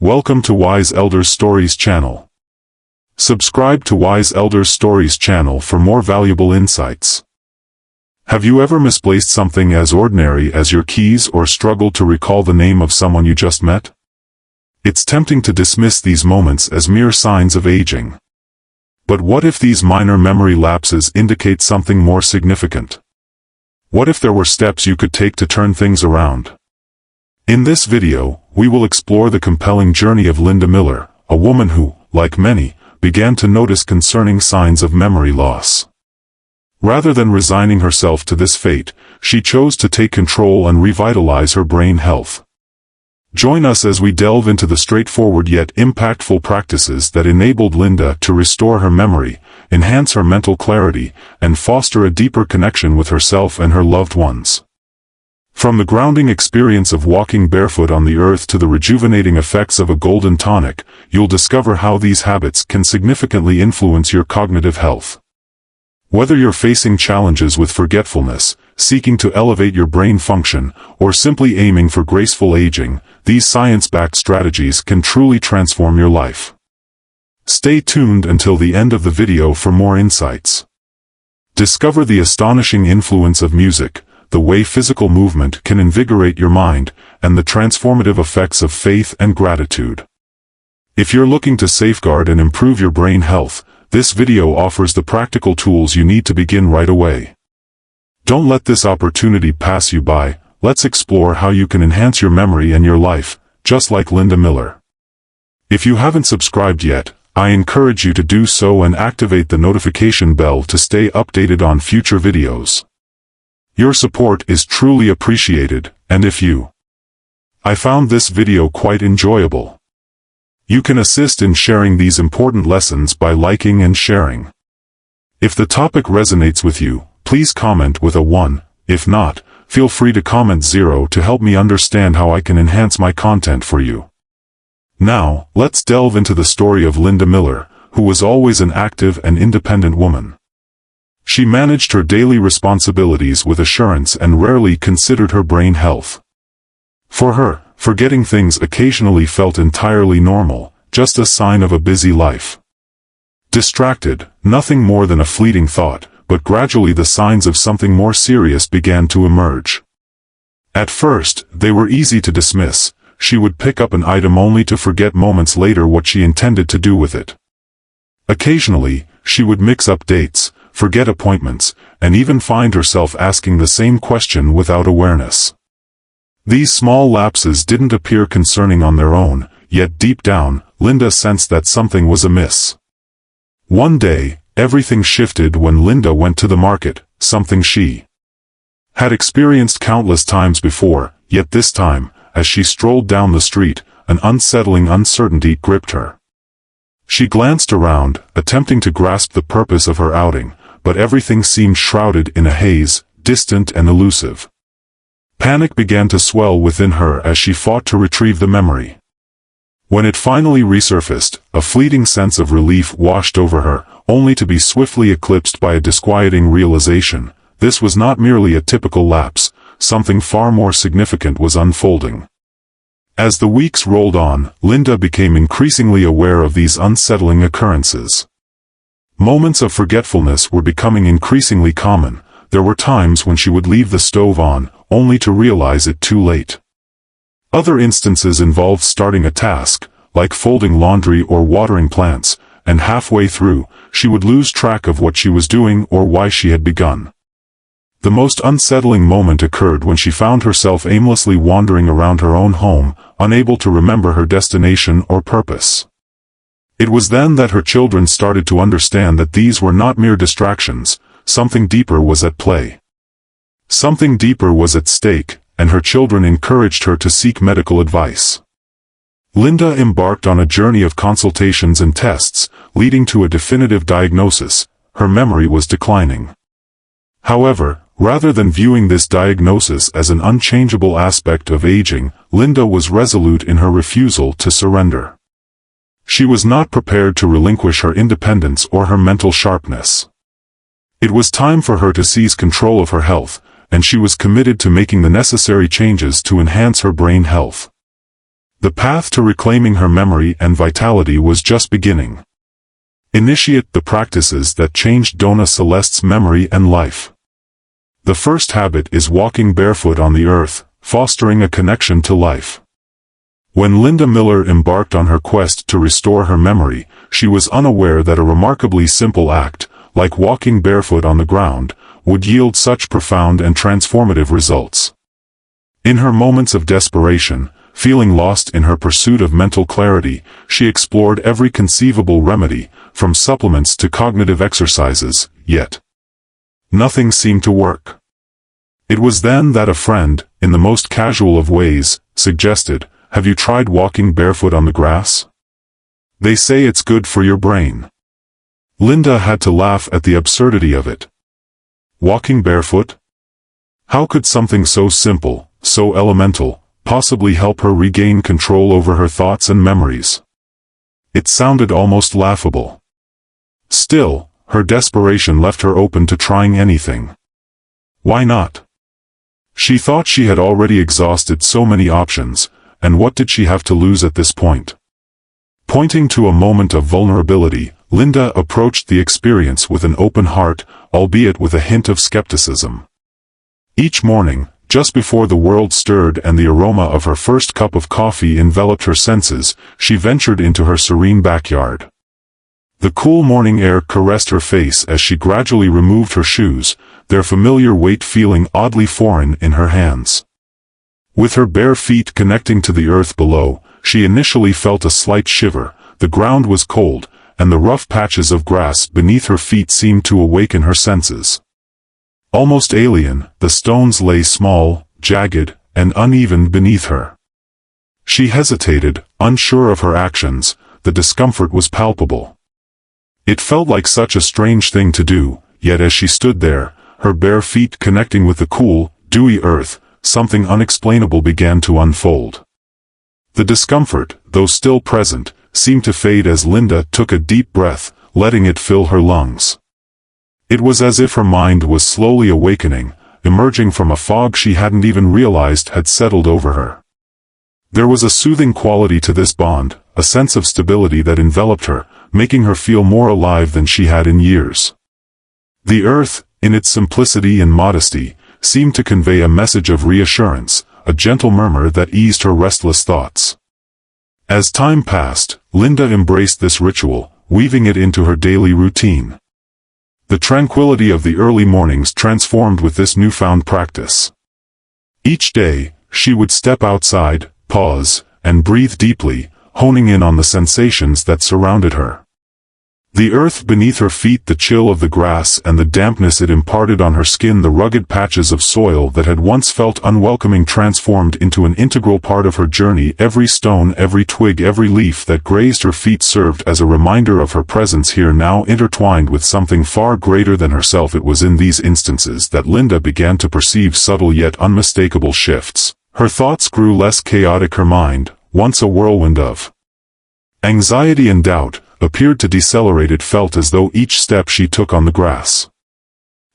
Welcome to Wise Elders Stories channel. Subscribe to Wise Elders Stories channel for more valuable insights. Have you ever misplaced something as ordinary as your keys or struggled to recall the name of someone you just met? It's tempting to dismiss these moments as mere signs of aging. But what if these minor memory lapses indicate something more significant? What if there were steps you could take to turn things around? In this video, we will explore the compelling journey of Linda Miller, a woman who, like many, began to notice concerning signs of memory loss. Rather than resigning herself to this fate, she chose to take control and revitalize her brain health. Join us as we delve into the straightforward yet impactful practices that enabled Linda to restore her memory, enhance her mental clarity, and foster a deeper connection with herself and her loved ones. From the grounding experience of walking barefoot on the earth to the rejuvenating effects of a golden tonic, you'll discover how these habits can significantly influence your cognitive health. Whether you're facing challenges with forgetfulness, seeking to elevate your brain function, or simply aiming for graceful aging, these science-backed strategies can truly transform your life. Stay tuned until the end of the video for more insights. Discover the astonishing influence of music, the way physical movement can invigorate your mind, and the transformative effects of faith and gratitude. If you're looking to safeguard and improve your brain health, this video offers the practical tools you need to begin right away. Don't let this opportunity pass you by. Let's explore how you can enhance your memory and your life, just like Linda Miller. If you haven't subscribed yet, I encourage you to do so and activate the notification bell to stay updated on future videos. Your support is truly appreciated, and I found this video quite enjoyable. You can assist in sharing these important lessons by liking and sharing. If the topic resonates with you, please comment with a 1, if not, feel free to comment 0 to help me understand how I can enhance my content for you. Now, let's delve into the story of Linda Miller, who was always an active and independent woman. She managed her daily responsibilities with assurance and rarely considered her brain health. For her, forgetting things occasionally felt entirely normal, just a sign of a busy life. Distracted, nothing more than a fleeting thought, but gradually the signs of something more serious began to emerge. At first, they were easy to dismiss. She would pick up an item only to forget moments later what she intended to do with it. Occasionally, she would mix up dates, forget appointments, and even find herself asking the same question without awareness. These small lapses didn't appear concerning on their own, yet deep down, Linda sensed that something was amiss. One day, everything shifted when Linda went to the market, something she had experienced countless times before, yet this time, as she strolled down the street, an unsettling uncertainty gripped her. She glanced around, attempting to grasp the purpose of her outing, but everything seemed shrouded in a haze, distant and elusive. Panic began to swell within her as she fought to retrieve the memory. When it finally resurfaced, a fleeting sense of relief washed over her, only to be swiftly eclipsed by a disquieting realization. This was not merely a typical lapse, something far more significant was unfolding. As the weeks rolled on, Linda became increasingly aware of these unsettling occurrences. Moments of forgetfulness were becoming increasingly common. There were times when she would leave the stove on, only to realize it too late. Other instances involved starting a task, like folding laundry or watering plants, and halfway through, she would lose track of what she was doing or why she had begun. The most unsettling moment occurred when she found herself aimlessly wandering around her own home, unable to remember her destination or purpose. It was then that her children started to understand that these were not mere distractions. Something deeper was at play. Something deeper was at stake, and her children encouraged her to seek medical advice. Linda embarked on a journey of consultations and tests, leading to a definitive diagnosis. Her memory was declining. However, rather than viewing this diagnosis as an unchangeable aspect of aging, Linda was resolute in her refusal to surrender. She was not prepared to relinquish her independence or her mental sharpness. It was time for her to seize control of her health, and she was committed to making the necessary changes to enhance her brain health. The path to reclaiming her memory and vitality was just beginning. Initiate the practices that changed Donna Celeste's memory and life. The first habit is walking barefoot on the earth, fostering a connection to life. When Linda Miller embarked on her quest to restore her memory, she was unaware that a remarkably simple act, like walking barefoot on the ground, would yield such profound and transformative results. In her moments of desperation, feeling lost in her pursuit of mental clarity, she explored every conceivable remedy, from supplements to cognitive exercises, yet nothing seemed to work. It was then that a friend, in the most casual of ways, suggested, "Have you tried walking barefoot on the grass? They say it's good for your brain." Linda had to laugh at the absurdity of it. Walking barefoot? How could something so simple, so elemental, possibly help her regain control over her thoughts and memories? It sounded almost laughable. Still, her desperation left her open to trying anything. Why not? She thought she had already exhausted so many options, and what did she have to lose at this point? Pointing to a moment of vulnerability, Linda approached the experience with an open heart, albeit with a hint of skepticism. Each morning, just before the world stirred and the aroma of her first cup of coffee enveloped her senses, she ventured into her serene backyard. The cool morning air caressed her face as she gradually removed her shoes, their familiar weight feeling oddly foreign in her hands. With her bare feet connecting to the earth below, she initially felt a slight shiver. The ground was cold, and the rough patches of grass beneath her feet seemed to awaken her senses. Almost alien, the stones lay small, jagged, and uneven beneath her. She hesitated, unsure of her actions. The discomfort was palpable. It felt like such a strange thing to do, yet as she stood there, her bare feet connecting with the cool, dewy earth, something unexplainable began to unfold. The discomfort, though still present, seemed to fade as Linda took a deep breath, letting it fill her lungs. It was as if her mind was slowly awakening, emerging from a fog she hadn't even realized had settled over her. There was a soothing quality to this bond, a sense of stability that enveloped her, making her feel more alive than she had in years. The earth, in its simplicity and modesty, seemed to convey a message of reassurance, a gentle murmur that eased her restless thoughts. As time passed, Linda embraced this ritual, weaving it into her daily routine. The tranquility of the early mornings transformed with this newfound practice. Each day, she would step outside, pause, and breathe deeply, honing in on the sensations that surrounded her. The earth beneath her feet, the chill of the grass and the dampness it imparted on her skin, the rugged patches of soil that had once felt unwelcoming transformed into an integral part of her journey. Every stone, every twig, every leaf that grazed her feet served as a reminder of her presence here, now intertwined with something far greater than herself. It was in these instances that Linda began to perceive subtle yet unmistakable shifts. Her thoughts grew less chaotic, her mind, once a whirlwind of anxiety and doubt, appeared to decelerate. It felt as though each step she took on the grass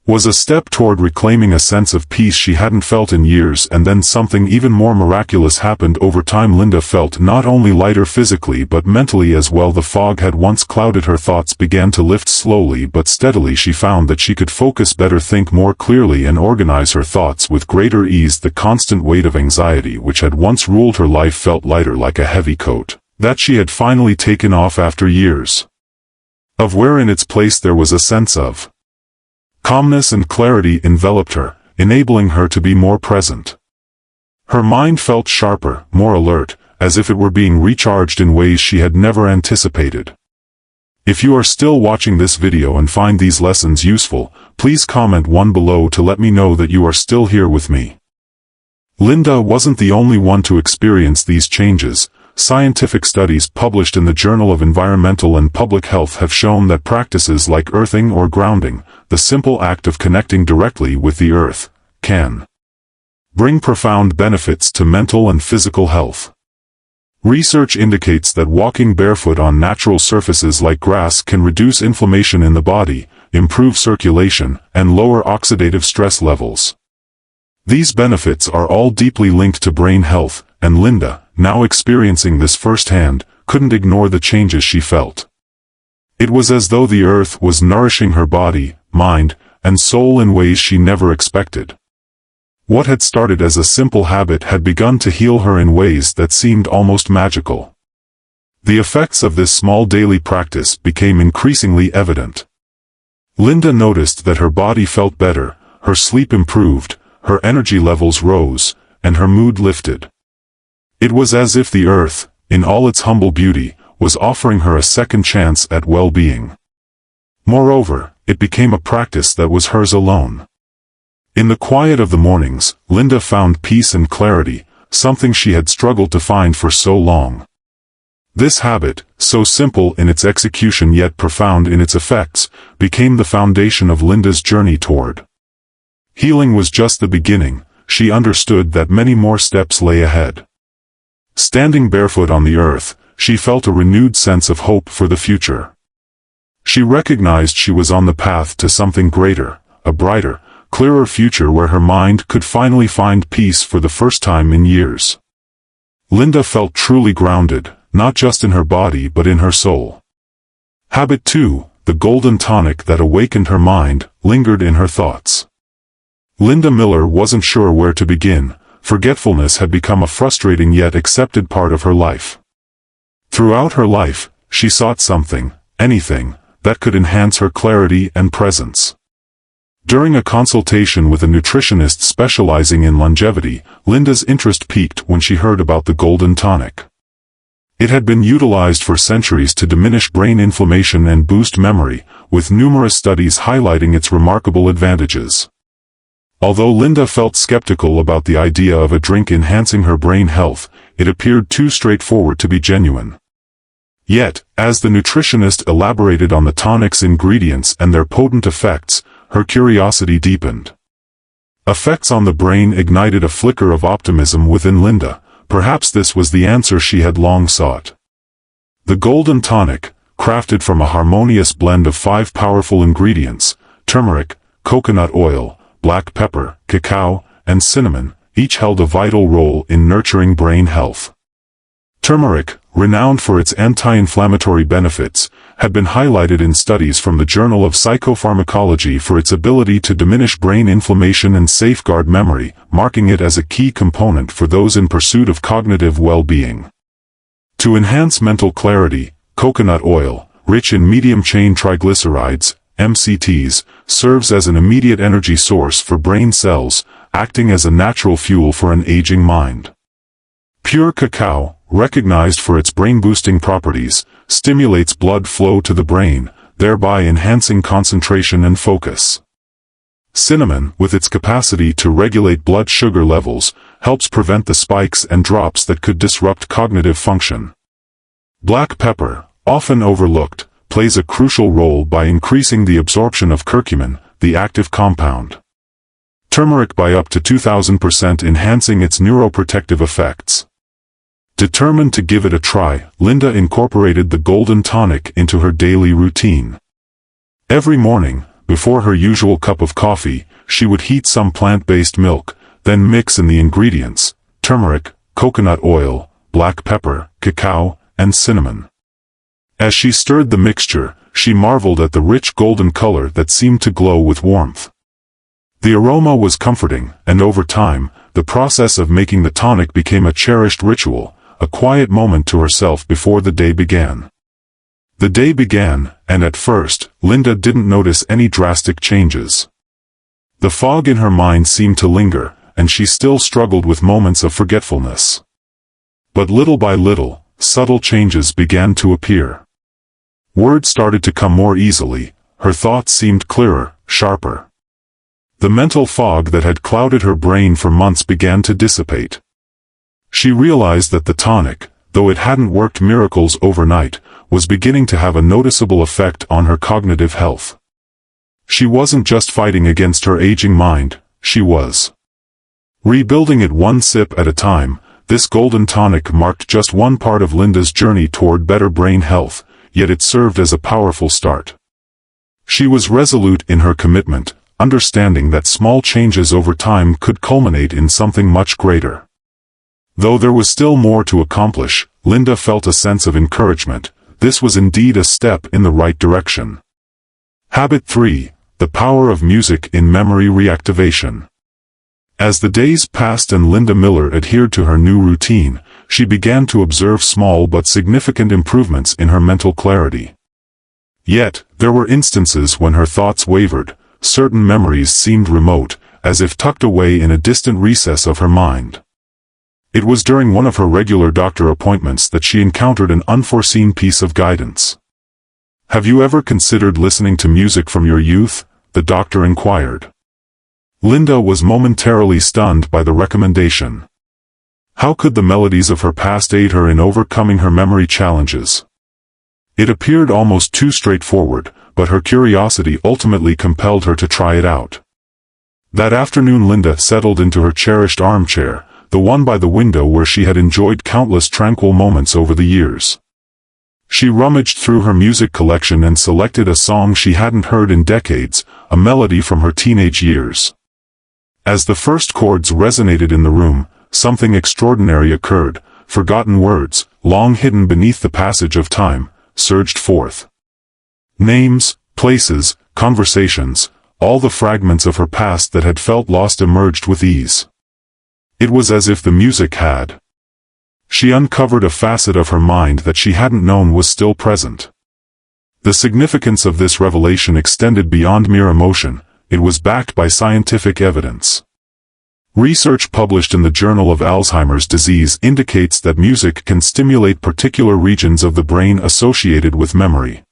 was a step toward reclaiming a sense of peace she hadn't felt in years. And then something even more miraculous happened. Over time, Linda felt not only lighter physically but mentally as well. The fog had once clouded her thoughts began to lift slowly but steadily. She found that she could focus better, think more clearly, and organize her thoughts with greater ease. The constant weight of anxiety which had once ruled her life felt lighter, like a heavy coat that she had finally taken off after years of wear. In its place there was a sense of calmness and clarity enveloped her, enabling her to be more present. Her mind felt sharper, more alert, as if it were being recharged in ways she had never anticipated. If you are still watching this video and find these lessons useful, please comment one below to let me know that you are still here with me. Linda wasn't the only one to experience these changes. Scientific studies published in the Journal of Environmental and Public Health have shown that practices like earthing or grounding, the simple act of connecting directly with the earth, can bring profound benefits to mental and physical health. Research indicates that walking barefoot on natural surfaces like grass can reduce inflammation in the body, improve circulation, and lower oxidative stress levels. These benefits are all deeply linked to brain health, and Linda, now experiencing this firsthand, couldn't ignore the changes she felt. It was as though the earth was nourishing her body, mind, and soul in ways she never expected. What had started as a simple habit had begun to heal her in ways that seemed almost magical. The effects of this small daily practice became increasingly evident. Linda noticed that her body felt better, her sleep improved, her energy levels rose, and her mood lifted. It was as if the earth, in all its humble beauty, was offering her a second chance at well-being. Moreover, it became a practice that was hers alone. In the quiet of the mornings, Linda found peace and clarity, something she had struggled to find for so long. This habit, so simple in its execution yet profound in its effects, became the foundation of Linda's journey toward healing. Was just the beginning. She understood that many more steps lay ahead. Standing barefoot on the earth, she felt a renewed sense of hope for the future. She recognized she was on the path to something greater, a brighter, clearer future where her mind could finally find peace for the first time in years. Linda felt truly grounded, not just in her body but in her soul. Habit 2, the golden tonic that awakened her mind, lingered in her thoughts. Linda Miller wasn't sure where to begin. Forgetfulness had become a frustrating yet accepted part of her life. Throughout her life, she sought something, anything, that could enhance her clarity and presence. During a consultation with a nutritionist specializing in longevity, Linda's interest peaked when she heard about the golden tonic. It had been utilized for centuries to diminish brain inflammation and boost memory, with numerous studies highlighting its remarkable advantages. Although Linda felt skeptical about the idea of a drink enhancing her brain health, it appeared too straightforward to be genuine. Yet, as the nutritionist elaborated on the tonic's ingredients and their potent effects, her curiosity deepened. Effects on the brain ignited a flicker of optimism within Linda. Perhaps this was the answer she had long sought. The golden tonic, crafted from a harmonious blend of 5 powerful ingredients, turmeric, coconut oil, black pepper, cacao, and cinnamon, each held a vital role in nurturing brain health. Turmeric, renowned for its anti-inflammatory benefits, had been highlighted in studies from the Journal of Psychopharmacology for its ability to diminish brain inflammation and safeguard memory, marking it as a key component for those in pursuit of cognitive well-being. To enhance mental clarity, coconut oil, rich in medium-chain triglycerides, MCTs, serves as an immediate energy source for brain cells, acting as a natural fuel for an aging mind. Pure cacao, recognized for its brain-boosting properties, stimulates blood flow to the brain, thereby enhancing concentration and focus. Cinnamon, with its capacity to regulate blood sugar levels, helps prevent the spikes and drops that could disrupt cognitive function. Black pepper, often overlooked, plays a crucial role by increasing the absorption of curcumin, the active compound. Turmeric by up to 2000%, enhancing its neuroprotective effects. Determined to give it a try, Linda incorporated the golden tonic into her daily routine. Every morning, before her usual cup of coffee, she would heat some plant-based milk, then mix in the ingredients, turmeric, coconut oil, black pepper, cacao, and cinnamon. As she stirred the mixture, she marveled at the rich golden color that seemed to glow with warmth. The aroma was comforting, and over time, the process of making the tonic became a cherished ritual, a quiet moment to herself before the day began. The day began, and at first, Linda didn't notice any drastic changes. The fog in her mind seemed to linger, and she still struggled with moments of forgetfulness. But little by little, subtle changes began to appear. Words started to come more easily, her thoughts seemed clearer, sharper. The mental fog that had clouded her brain for months began to dissipate. She realized that the tonic, though it hadn't worked miracles overnight, was beginning to have a noticeable effect on her cognitive health. She wasn't just fighting against her aging mind, she was rebuilding it one sip at a time. This golden tonic marked just one part of Linda's journey toward better brain health, yet it served as a powerful start. She was resolute in her commitment, understanding that small changes over time could culminate in something much greater. Though there was still more to accomplish, Linda felt a sense of encouragement. This was indeed a step in the right direction. Habit 3. The power of music in memory reactivation. As the days passed and Linda Miller adhered to her new routine, she began to observe small but significant improvements in her mental clarity. Yet, there were instances when her thoughts wavered, certain memories seemed remote, as if tucked away in a distant recess of her mind. It was during one of her regular doctor appointments that she encountered an unforeseen piece of guidance. "Have you ever considered listening to music from your youth?" the doctor inquired. Linda was momentarily stunned by the recommendation. How could the melodies of her past aid her in overcoming her memory challenges? It appeared almost too straightforward, but her curiosity ultimately compelled her to try it out. That afternoon Linda settled into her cherished armchair, the one by the window where she had enjoyed countless tranquil moments over the years. She rummaged through her music collection and selected a song she hadn't heard in decades, a melody from her teenage years. As the first chords resonated in the room, something extraordinary occurred. Forgotten words, long hidden beneath the passage of time, surged forth. Names, places, conversations, all the fragments of her past that had felt lost emerged with ease. It was as if the music had. She uncovered a facet of her mind that she hadn't known was still present. The significance of this revelation extended beyond mere emotion. It was backed by scientific evidence. Research published in the Journal of Alzheimer's Disease indicates that music can stimulate particular regions of the brain associated with memory.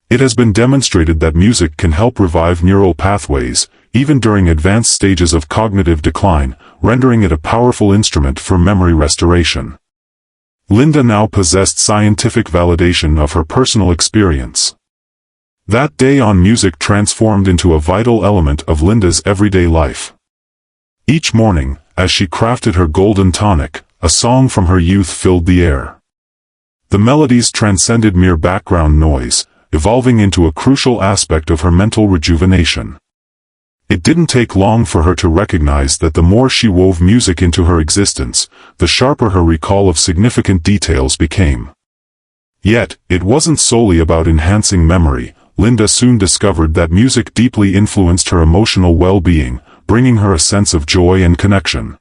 It has been demonstrated that music can help revive neural pathways, even during advanced stages of cognitive decline, rendering it a powerful instrument for memory restoration. Linda now possessed scientific validation of her personal experience. That day on, music transformed into a vital element of Linda's everyday life. Each morning, as she crafted her golden tonic, a song from her youth filled the air. The melodies transcended mere background noise, evolving into a crucial aspect of her mental rejuvenation. It didn't take long for her to recognize that the more she wove music into her existence, the sharper her recall of significant details became. Yet, it wasn't solely about enhancing memory. Linda soon discovered that music deeply influenced her emotional well-being, bringing her a sense of joy and connection.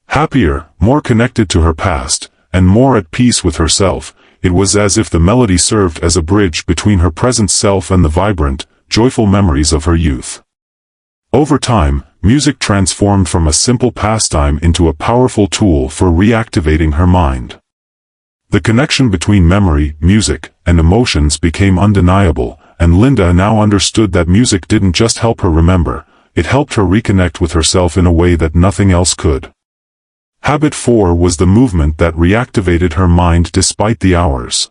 Happier, more connected to her past, and more at peace with herself, it was as if the melody served as a bridge between her present self and the vibrant, joyful memories of her youth. Over time, music transformed from a simple pastime into a powerful tool for reactivating her mind. The connection between memory, music, and emotions became undeniable, and Linda now understood that music didn't just help her remember, it helped her reconnect with herself in a way that nothing else could. Habit 4 was the movement that reactivated her mind despite the hours.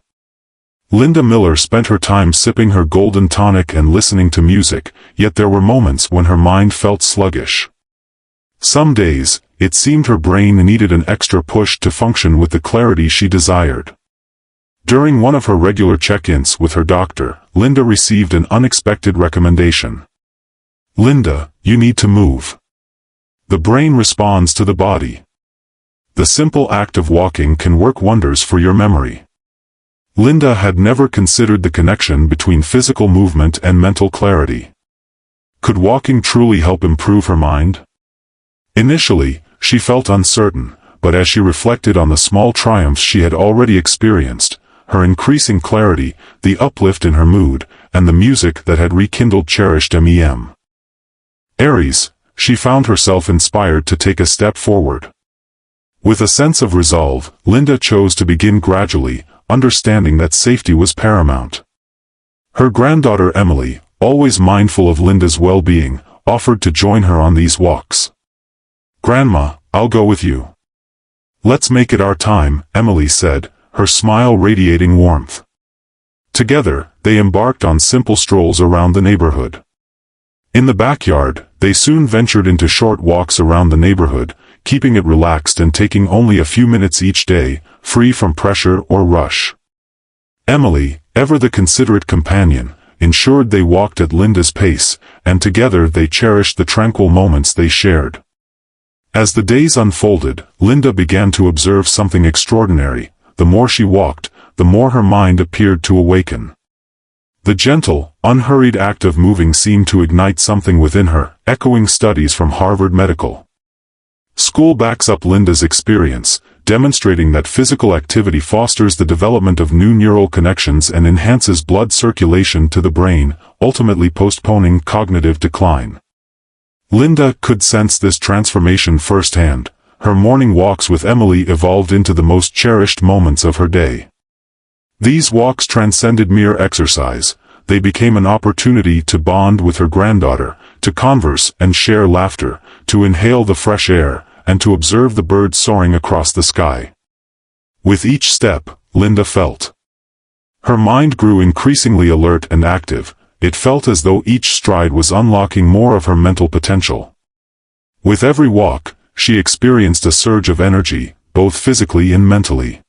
Linda Miller spent her time sipping her golden tonic and listening to music, yet there were moments when her mind felt sluggish. Some days, it seemed her brain needed an extra push to function with the clarity she desired. During one of her regular check-ins with her doctor, Linda received an unexpected recommendation. "Linda, you need to move. The brain responds to the body. The simple act of walking can work wonders for your memory." Linda had never considered the connection between physical movement and mental clarity. Could walking truly help improve her mind? Initially, she felt uncertain, but as she reflected on the small triumphs she had already experienced, her increasing clarity, the uplift in her mood, and the music that had rekindled cherished memories, she found herself inspired to take a step forward. With a sense of resolve, Linda chose to begin gradually, understanding that safety was paramount. Her granddaughter Emily, always mindful of Linda's well-being, offered to join her on these walks. "Grandma, I'll go with you. Let's make it our time," Emily said, her smile radiating warmth. Together, they embarked on simple strolls around the neighborhood. In the backyard, they soon ventured into short walks around the neighborhood, keeping it relaxed and taking only a few minutes each day, free from pressure or rush. Emily, ever the considerate companion, ensured they walked at Linda's pace, and together they cherished the tranquil moments they shared. As the days unfolded, Linda began to observe something extraordinary. The more she walked, the more her mind appeared to awaken. The gentle, unhurried act of moving seemed to ignite something within her, echoing studies from Harvard Medical School backs up Linda's experience, demonstrating that physical activity fosters the development of new neural connections and enhances blood circulation to the brain, ultimately postponing cognitive decline. Linda could sense this transformation firsthand. Her morning walks with Emily evolved into the most cherished moments of her day. These walks transcended mere exercise. They became an opportunity to bond with her granddaughter, to converse and share laughter, to inhale the fresh air, and to observe the birds soaring across the sky. With each step, Linda felt. Her mind grew increasingly alert and active. It felt as though each stride was unlocking more of her mental potential. With every walk, she experienced a surge of energy, both physically and mentally.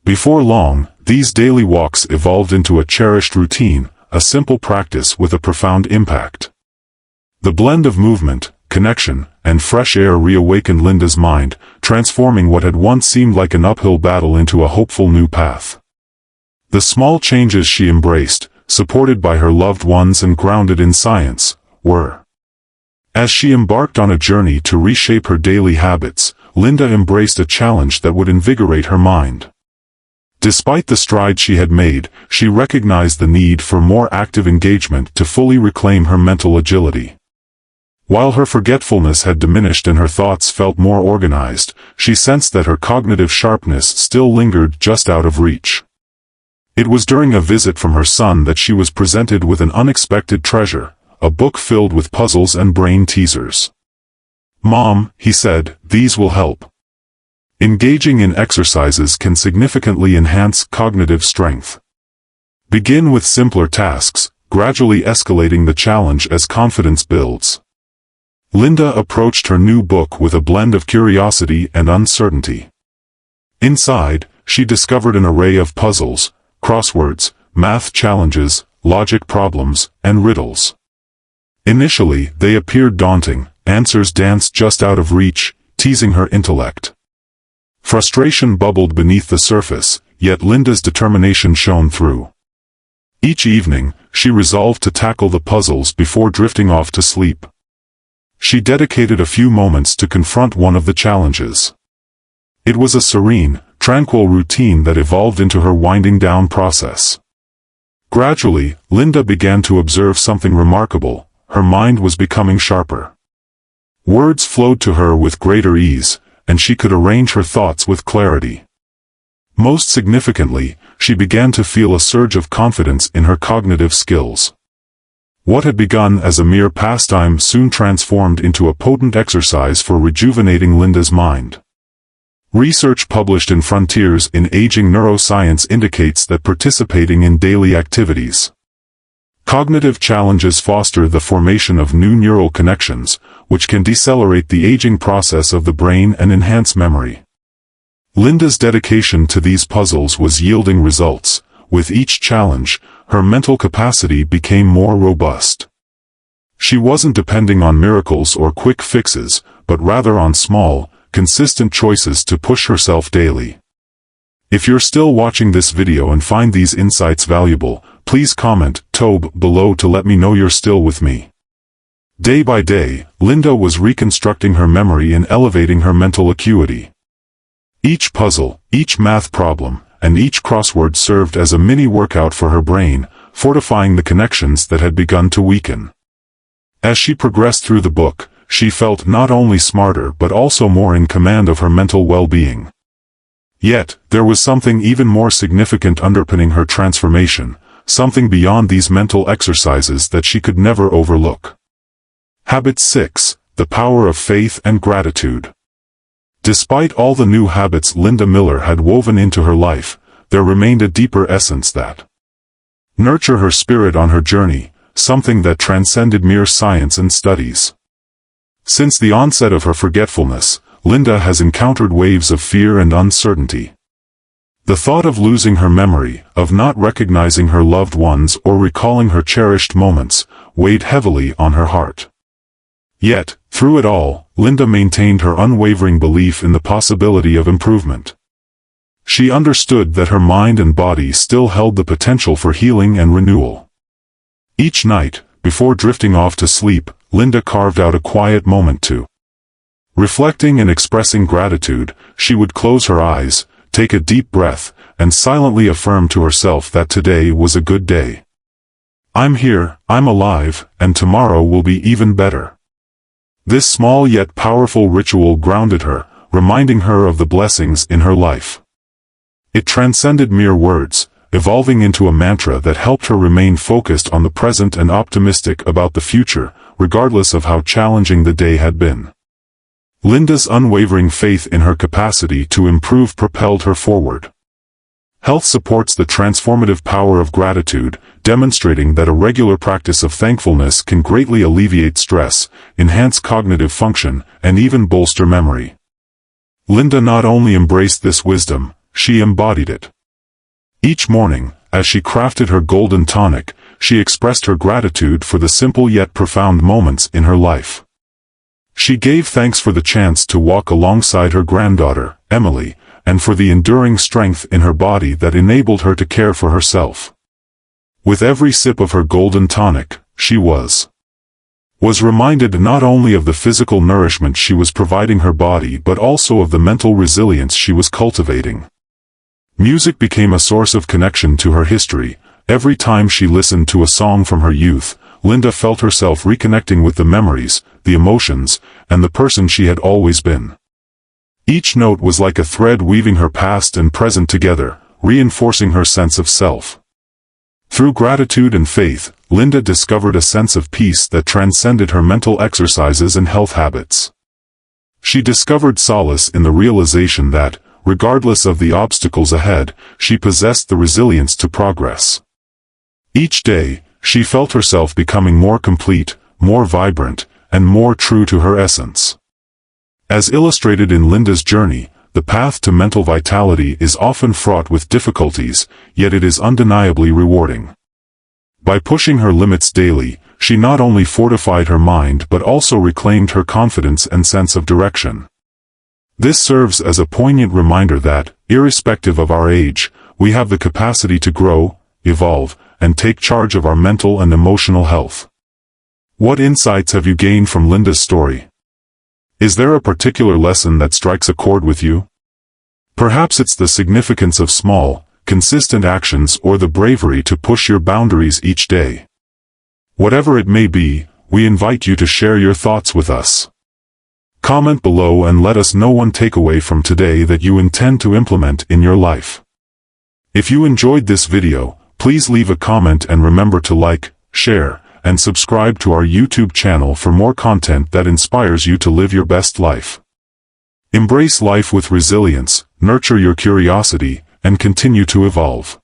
Before long, these daily walks evolved into a cherished routine, a simple practice with a profound impact. The blend of movement, connection, and fresh air reawakened Linda's mind, transforming what had once seemed like an uphill battle into a hopeful new path. The small changes she embraced, supported by her loved ones and grounded in science, were. As she embarked on a journey to reshape her daily habits, Linda embraced a challenge that would invigorate her mind. Despite the strides she had made, she recognized the need for more active engagement to fully reclaim her mental agility. While her forgetfulness had diminished and her thoughts felt more organized, she sensed that her cognitive sharpness still lingered just out of reach. It was during a visit from her son that she was presented with an unexpected treasure, a book filled with puzzles and brain teasers. "Mom," he said, "these will help." Engaging in exercises can significantly enhance cognitive strength. Begin with simpler tasks, gradually escalating the challenge as confidence builds. Linda approached her new book with a blend of curiosity and uncertainty. Inside, she discovered an array of puzzles, crosswords, math challenges, logic problems, and riddles. Initially, they appeared daunting. Answers danced just out of reach, teasing her intellect. Frustration bubbled beneath the surface, yet Linda's determination shone through. Each evening, she resolved to tackle the puzzles before drifting off to sleep. She dedicated a few moments to confront one of the challenges. It was a serene, tranquil routine that evolved into her winding down process. Gradually, Linda began to observe something remarkable. Her mind was becoming sharper. Words flowed to her with greater ease, and she could arrange her thoughts with clarity. Most significantly, she began to feel a surge of confidence in her cognitive skills. What had begun as a mere pastime soon transformed into a potent exercise for rejuvenating Linda's mind. Research published in Frontiers in Aging Neuroscience indicates that participating in daily activities, cognitive challenges foster the formation of new neural connections, which can decelerate the aging process of the brain and enhance memory. Linda's dedication to these puzzles was yielding results. With each challenge, her mental capacity became more robust. She wasn't depending on miracles or quick fixes, but rather on small, consistent choices to push herself daily. If you're still watching this video and find these insights valuable, please comment "Tobe" below to let me know you're still with me. Day by day, Linda was reconstructing her memory and elevating her mental acuity. Each puzzle, each math problem, and each crossword served as a mini workout for her brain, fortifying the connections that had begun to weaken. As she progressed through the book, she felt not only smarter but also more in command of her mental well-being. Yet, there was something even more significant underpinning her transformation, something beyond these mental exercises that she could never overlook. Habit 6: The Power of Faith and Gratitude. Despite all the new habits Linda Miller had woven into her life, there remained a deeper essence that nurtured her spirit on her journey, something that transcended mere science and studies. Since the onset of her forgetfulness, Linda has encountered waves of fear and uncertainty. The thought of losing her memory, of not recognizing her loved ones or recalling her cherished moments, weighed heavily on her heart. Yet, through it all, Linda maintained her unwavering belief in the possibility of improvement. She understood that her mind and body still held the potential for healing and renewal. Each night, before drifting off to sleep, Linda carved out a quiet moment to reflecting and expressing gratitude. She would close her eyes, take a deep breath, and silently affirm to herself that today was a good day. I'm here, I'm alive, and tomorrow will be even better. This small yet powerful ritual grounded her, reminding her of the blessings in her life. It transcended mere words, evolving into a mantra that helped her remain focused on the present and optimistic about the future, regardless of how challenging the day had been. Linda's unwavering faith in her capacity to improve propelled her forward. Health supports the transformative power of gratitude, demonstrating that a regular practice of thankfulness can greatly alleviate stress, enhance cognitive function, and even bolster memory. Linda not only embraced this wisdom, she embodied it. Each morning, as she crafted her golden tonic, she expressed her gratitude for the simple yet profound moments in her life. She gave thanks for the chance to walk alongside her granddaughter, Emily, and for the enduring strength in her body that enabled her to care for herself. With every sip of her golden tonic, she was reminded not only of the physical nourishment she was providing her body but also of the mental resilience she was cultivating. Music became a source of connection to her history. Every time she listened to a song from her youth, Linda felt herself reconnecting with the memories, the emotions, and the person she had always been. Each note was like a thread weaving her past and present together, reinforcing her sense of self. Through gratitude and faith, Linda discovered a sense of peace that transcended her mental exercises and health habits. She discovered solace in the realization that, regardless of the obstacles ahead, she possessed the resilience to progress. Each day, she felt herself becoming more complete, more vibrant, and more true to her essence. As illustrated in Linda's journey, the path to mental vitality is often fraught with difficulties, yet it is undeniably rewarding. By pushing her limits daily, she not only fortified her mind but also reclaimed her confidence and sense of direction. This serves as a poignant reminder that, irrespective of our age, we have the capacity to grow, evolve, and take charge of our mental and emotional health. What insights have you gained from Linda's story? Is there a particular lesson that strikes a chord with you? Perhaps it's the significance of small, consistent actions or the bravery to push your boundaries each day. Whatever it may be, we invite you to share your thoughts with us. Comment below and let us know one takeaway from today that you intend to implement in your life. If you enjoyed this video, please leave a comment and remember to like, share, and subscribe to our YouTube channel for more content that inspires you to live your best life. Embrace life with resilience, nurture your curiosity, and continue to evolve.